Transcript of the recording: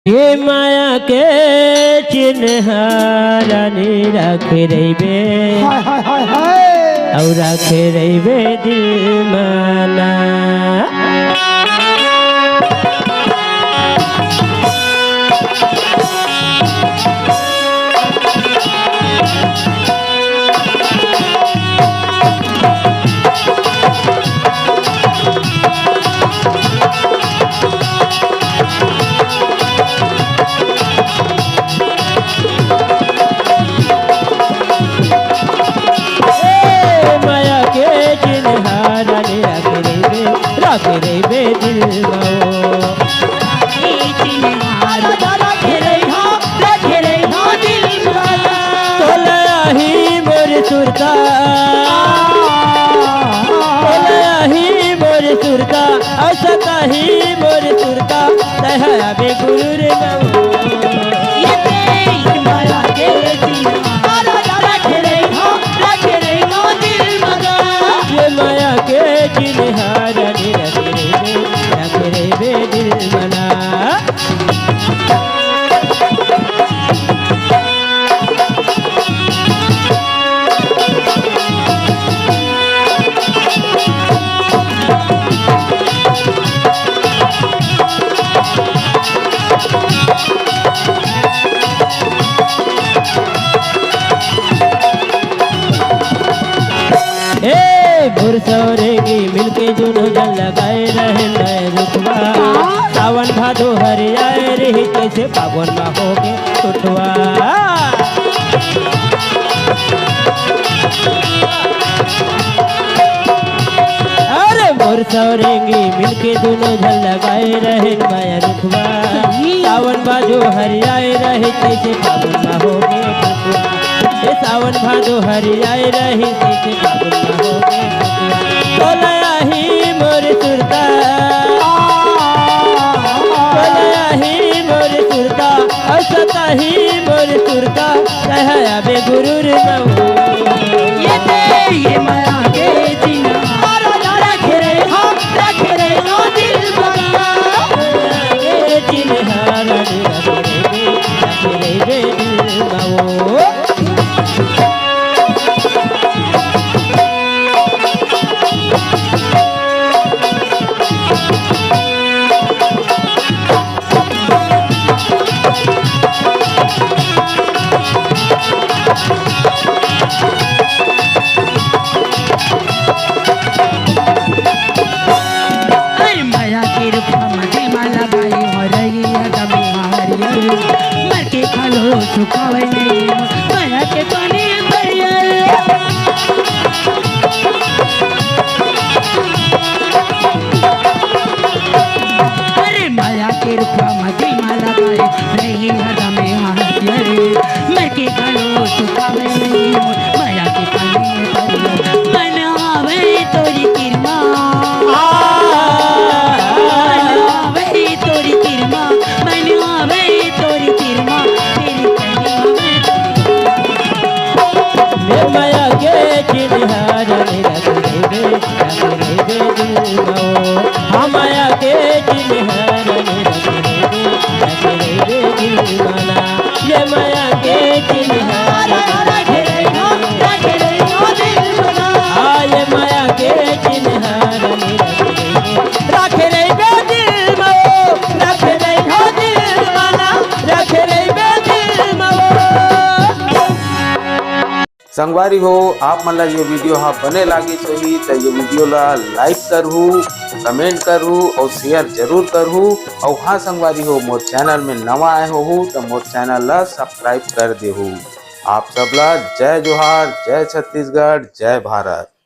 ये माया के चिन्हारानी रखे रहिबे हाय हाय हाय हाय और रखे रहिबे दिल माना। बे गुरु रे ये माया के ये माया के चिन्हारा रख रे बे दिल मना। भुरसौरेगी मिलके जुनो जल लगाए रहे नए रुखवा। सावन भादो हरि आए रही कैसे पावन में होगे उठवा। अरे भुरसौरेगी मिलके जुनो जल लगाए रहे नए रुखवा। सावन भादो हरि आए रहे कैसे पावन में होगे उठवा। सावन भादो हरि आए रही कैसे पावन में होगे बोलया ही मोर सुरता बोलया ही मोर सुरता असता ही मोर सुरता रहया बे गुरु रे ये माया के चिन्हारा रख रे नो दिल बना के चिन्हारा रख रे बे दिल बाओ। सुखावे नहीं माया के पानी अरे माया के रूपा मधी माला गाए रही हदा में हाथ मर के खालो सुखावे नहीं माया के पानी मनावे तोरी किरमा मनावे तोरी किरमा मनावे तोरी किरमा माया के चिन्हारा रख रे दिल बाओ। माया के चिन्हारा रख रे दिल माना। ये माया के चिन्हारा रख रे दिल माना। ये माया के चिन्हारा रख रे दिल बाओ रख रे दिल माना रख रे दिल माओ। संगवारी हो आप मन ला ये वीडियो हाँ बने लागी सही तो ये वीडियो ला लाइक करहू कमेंट करहू और शेयर जरूर करहू। और हाँ संगवारी हो मोर चैनल में नवा आए हो तो मोर चैनल ला सब्सक्राइब कर देहू। आप सब ला जय जोहार, जय छत्तीसगढ़, जय भारत।